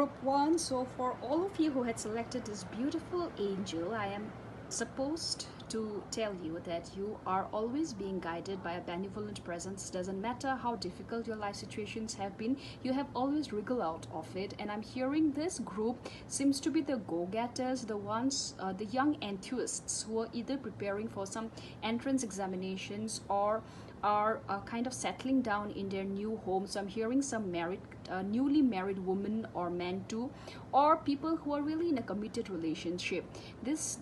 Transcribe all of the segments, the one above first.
group 1. So for all of you who had selected this beautiful angel, I am supposed to tell you that you are always being guided by a benevolent presence. Doesn't matter how difficult your life situations have been, you have always wriggled out of it. And I'm hearing this group seems to be the go-getters, the ones, the young enthusiasts who are either preparing for some entrance examinations or are kind of settling down in their new home. So I'm hearing some newly married women or men too, or people who are really in a committed relationship. This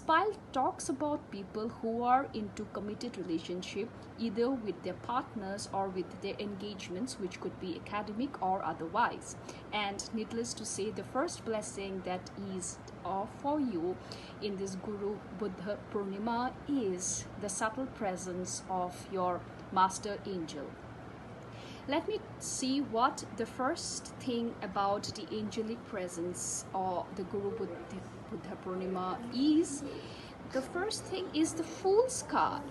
pile talks about people who are into committed relationship, either with their partners or with their engagements, which could be academic or otherwise. And needless to say, the first blessing that is for you in this Guru Purnima is the subtle presence of your master angel. Let me see what the first thing about the angelic presence or the Guru Buddha Purnima is. The first thing is the Fool's card.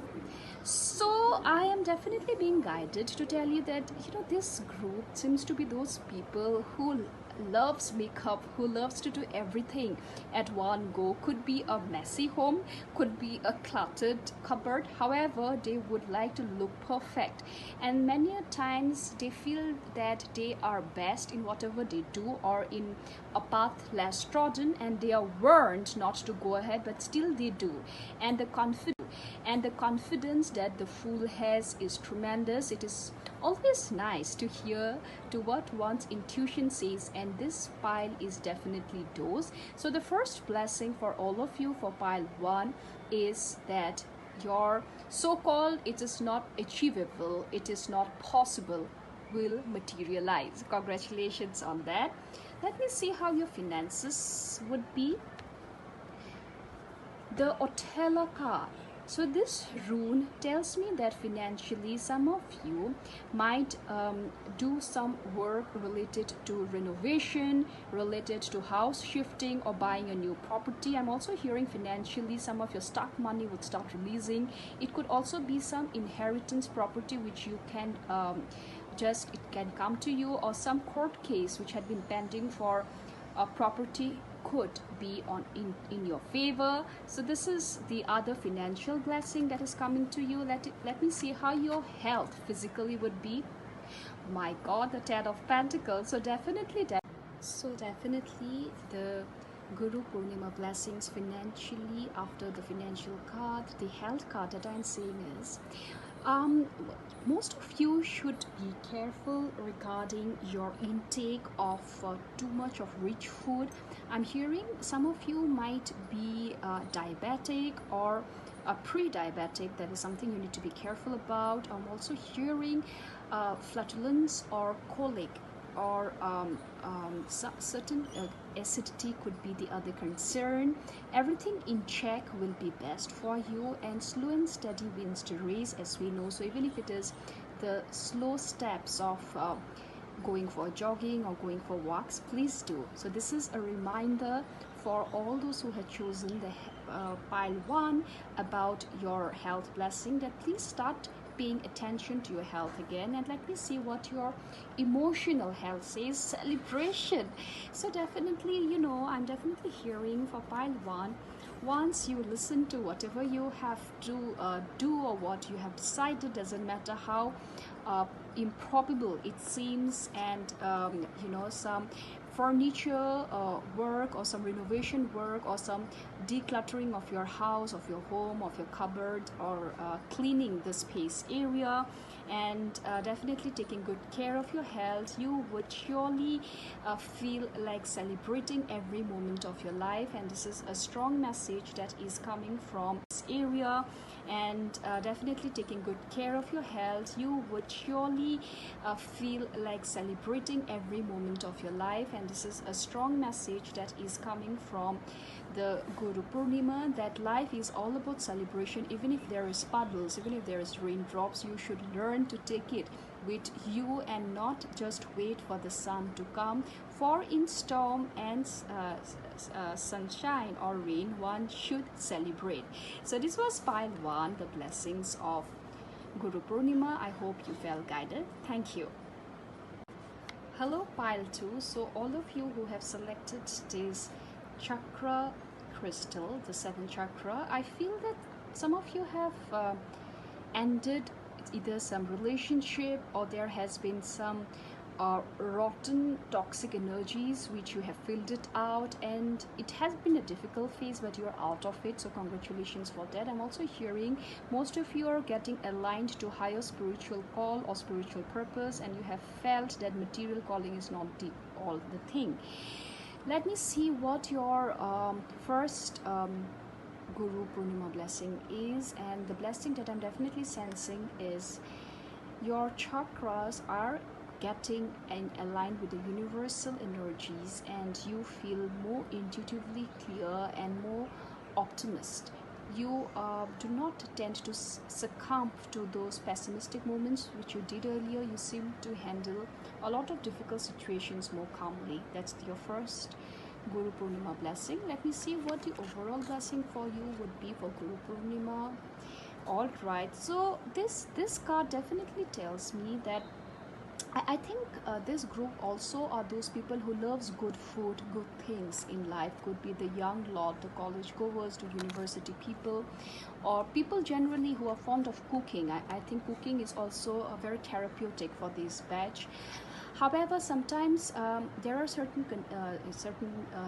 So I am definitely being guided to tell you that, you know, this group seems to be those people who loves makeup, who loves to do everything at one go. Could be a messy home, could be a cluttered cupboard. However, they would like to look perfect, and many a times they feel that they are best in whatever they do or in a path less trodden, and they are warned not to go ahead, but still they do. And the confidence that the fool has is tremendous. It is always nice to hear to what one's intuition says, and this pile is definitely those. So the first blessing for all of you for pile 1 is that your so-called it is not achievable, it is not possible will materialize. Congratulations on that. Let me see how your finances would be. The Othello card. So this rune tells me that financially some of you might do some work related to renovation, related to house shifting or buying a new property. I'm also hearing financially some of your stuck money would start releasing. It could also be some inheritance property which you can it can come to you, or some court case which had been pending for a property could be in your favor. So this is the other financial blessing that is coming to you. Let me see how your health physically would be. My God, the 10 of Pentacles. So definitely the Guru Purnima blessings financially. After the financial card, the health card that I'm saying is most of you should be careful regarding your intake of too much of rich food. I'm hearing some of you might be diabetic or pre-diabetic. That is something you need to be careful about. I'm also hearing flatulence or colic, or certain acidity could be the other concern. Everything in check will be best for you, and slow and steady wins the race, as we know. So even if it is the slow steps of going for jogging or going for walks, please do. So this is a reminder for all those who had chosen the pile 1 about your health blessing, that please start paying attention to your health again. And let me see what your emotional health says. Celebration. So definitely, you know, I'm definitely hearing for pile 1, once you listen to whatever you have to do or what you have decided, doesn't matter how improbable it seems, and you know, some furniture work or some renovation work or some decluttering of your house, of your home, of your cupboard, or cleaning the space area, and definitely taking good care of your health, you would surely feel like celebrating every moment of your life. And this is a strong message that is coming from this area. And definitely taking good care of your health, you would surely feel like celebrating every moment of your life. And this is a strong message that is coming from the Guru Purnima, that life is all about celebration. Even if there is puddles, even if there is raindrops, you should learn to take it with you and not just wait for the sun to come. For in storm and sunshine or rain, one should celebrate. So this was pile 1, the blessings of Guru Purnima. I hope you felt guided. Thank you. Hello, pile 2. So, all of you who have selected this chakra crystal, the seventh chakra, I feel that some of you have ended either some relationship, or there has been some rotten toxic energies which you have filled it out, and it has been a difficult phase, but you're out of it, so congratulations for that. I'm also hearing most of you are getting aligned to higher spiritual call or spiritual purpose, and you have felt that material calling is not all the thing. Let me see what your first Guru Purnima blessing is, and the blessing that I'm definitely sensing is your chakras are getting and aligned with the universal energies, and you feel more intuitively clear and more optimist. You do not tend to succumb to those pessimistic moments which you did earlier. You seem to handle a lot of difficult situations more calmly. That's your first Guru Purnima blessing. Let me see what the overall blessing for you would be for Guru Purnima. All right, so this card definitely tells me that I think this group also are those people who loves good food, good things in life. Could be the young lot, the college goers, the university people, or people generally who are fond of cooking. I think cooking is also very therapeutic for this batch. However, sometimes there are certain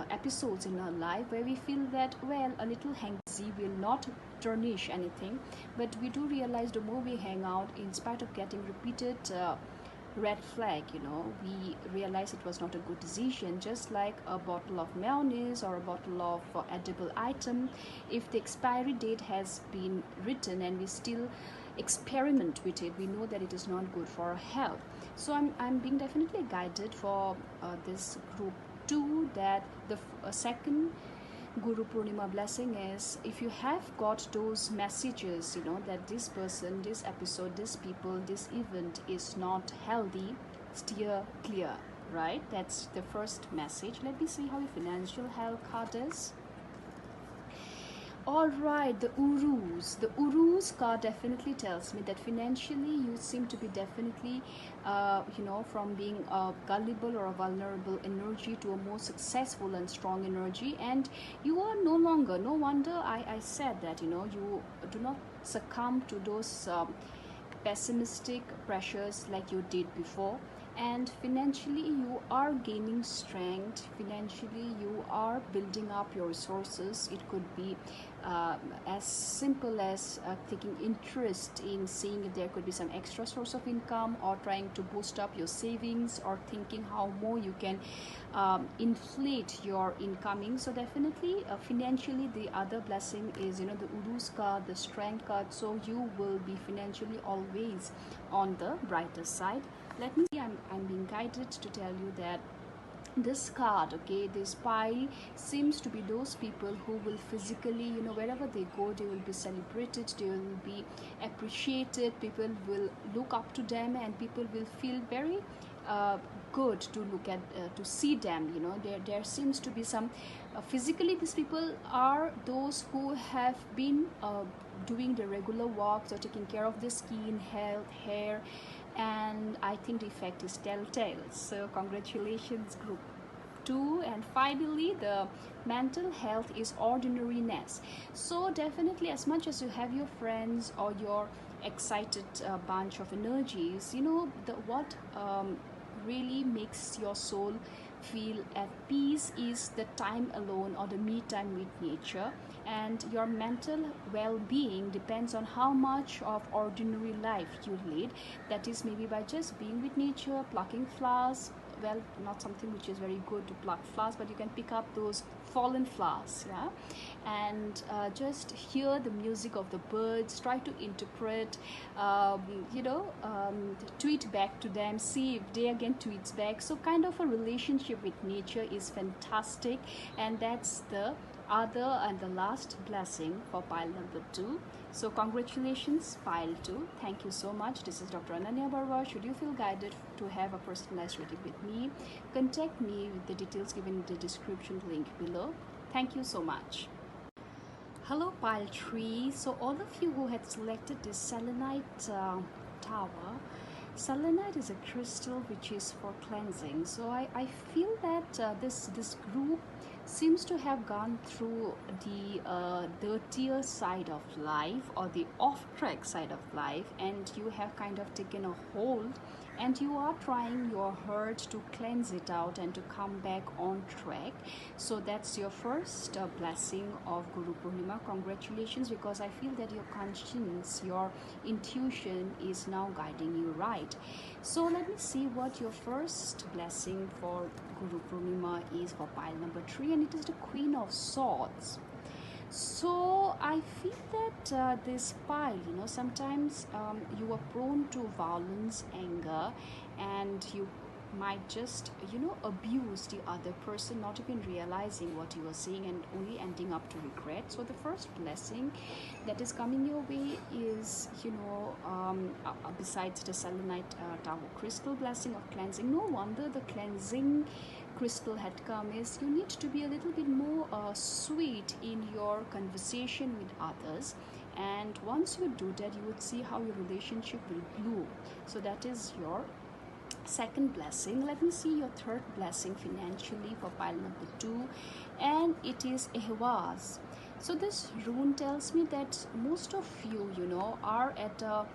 episodes in our life where we feel that, well, a little hangsy will not tarnish anything, but we do realize the more we hang out, in spite of getting repeated red flag, we realize it was not a good decision. Just like a bottle of mayonnaise or a bottle of edible item, if the expiry date has been written and we still experiment with it, we know that it is not good for our health. So I'm being definitely guided for this group 2, that the second Guru Purnima blessing is, if you have got those messages, that this person, this episode, this people, this event is not healthy, steer clear, right? That's the first message. Let me see how your financial health card is. All right, the Urus. The Urus card definitely tells me that financially you seem to be definitely, from being a gullible or a vulnerable energy to a more successful and strong energy. And you are no longer, no wonder I said that, you do not succumb to those pessimistic pressures like you did before. And financially you are gaining strength. Financially you are building up your resources. It could be as simple as taking interest in seeing if there could be some extra source of income, or trying to boost up your savings, or thinking how more you can inflate your incoming. So definitely financially, the other blessing is the Urus card, the strength card. So you will be financially always on the brighter side. Let me see, I'm being guided to tell you that this card, okay, this pile seems to be those people who will physically, wherever they go, they will be celebrated, they will be appreciated, people will look up to them, and people will feel very good to look at, to see them. There seems to be some physically, these people are those who have been doing the regular walks or taking care of their skin, health, hair, and I think the effect is telltale. So congratulations, group 2. And finally, the mental health is ordinariness. So definitely, as much as you have your friends or your excited bunch of energies, what really makes your soul feel at peace is the time alone, or the me time with nature. And your mental well-being depends on how much of ordinary life you lead. That is, maybe by just being with nature, plucking flowers. Well, not something which is very good to pluck flowers, but you can pick up those fallen flowers, yeah, and just hear the music of the birds, try to interpret, tweet back to them, see if they again tweets back. So kind of a relationship with nature is fantastic, and that's the other and the last blessing for pile number 2. So congratulations, pile 2. Thank you so much. This is Dr. Ananya Barwa. Should you feel guided to have a personalized reading with me, contact me with the details given in the description link below. Thank you so much. Hello, pile 3. So all of you who had selected this selenite tower, Selenite is a crystal which is for cleansing. So I feel that this group seems to have gone through the dirtier side of life, or the off track side of life, and you have kind of taken a hold, and you are trying your hard to cleanse it out and to come back on track. So that's your first blessing of Guru Purnima. Congratulations, because I feel that your conscience, your intuition is now guiding you right. So let me see what your first blessing for Guru Purnima is for pile number 3, and it is the Queen of Swords. So I feel that this pile, sometimes you are prone to violence, anger, and you might just abuse the other person, not even realizing what you are saying, and only ending up to regret. So the first blessing that is coming your way is besides the selenite tower crystal blessing of cleansing. No wonder the cleansing crystal had come, is you need to be a little bit more sweet in your conversation with others, and once you do that, you would see how your relationship will bloom. So that is your second blessing. Let me see your third blessing financially for pile number 2, and it is Ahvaz. So this rune tells me that most of you are at a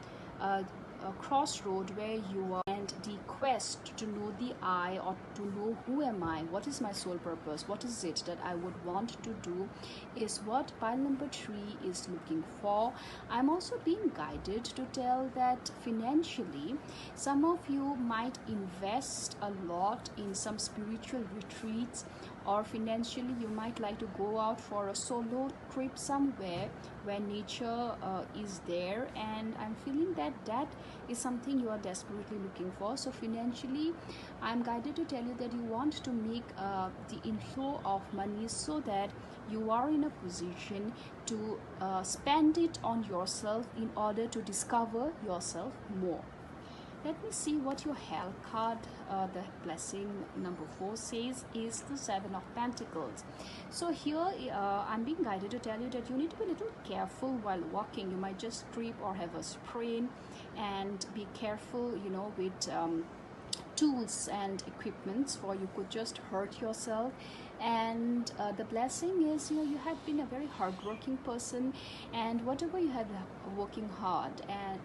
crossroad where you are, and the quest to know the I, or to know who am I, what is my soul purpose, what is it that I would want to do, is what pile number 3 is looking for. I'm also being guided to tell that financially, some of you might invest a lot in some spiritual retreats, or financially you might like to go out for a solo trip somewhere where nature is there, and I'm feeling that that is something you are desperately looking for. So financially, I'm guided to tell you that you want to make the inflow of money, so that you are in a position to spend it on yourself in order to discover yourself more. Let me see what your health card, the blessing number 4 says, is the 7 of Pentacles. So here I'm being guided to tell you that you need to be a little careful while walking. You might just trip or have a sprain, and be careful with tools and equipments, for you could just hurt yourself. And the blessing is you have been a very hardworking person, and whatever you have working hard, and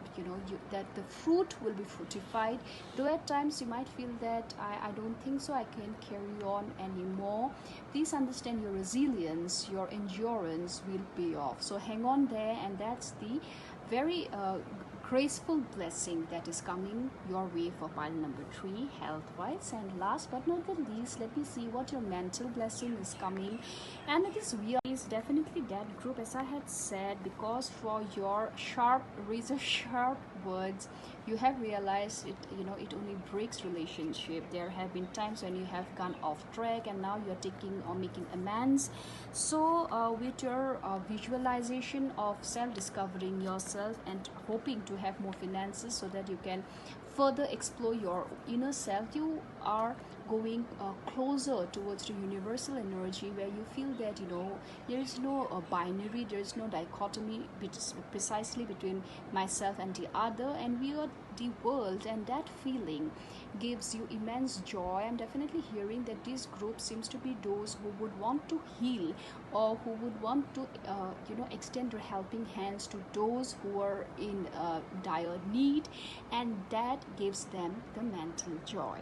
that the fruit will be fruitified. Though at times you might feel that I don't think so I can carry on anymore, please understand your resilience, your endurance will pay off. So hang on there, and that's the very graceful blessing that is coming your way for pile number 3 health wise. And last but not the least, let me see what your mental blessing is coming, and it is definitely that group, as I had said, because for your sharp, razor sharp words, you have realized it it only breaks relationship. There have been times when you have gone off track, and now you're taking or making amends. So with your visualization of self-discovering yourself and hoping to have more finances so that you can further explore your inner self, you are going closer towards the universal energy, where you feel that there is no binary, there is no dichotomy precisely between myself and the other, and we are the world, and that feeling gives you immense joy. I'm definitely hearing that this group seems to be those who would want to heal, or who would want to extend their helping hands to those who are in dire need, and that gives them the mental joy.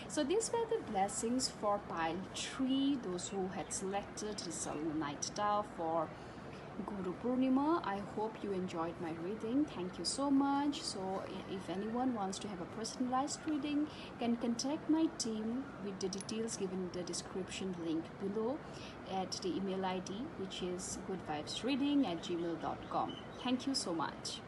So these were the blessings for pile 3, those who had selected the selenite tower for Guru Purnima. I hope you enjoyed my reading. Thank you so much. So if anyone wants to have a personalized reading, can contact my team with the details given in the description link below, at the email ID, which is goodvibesreading@gmail.com. Thank you so much.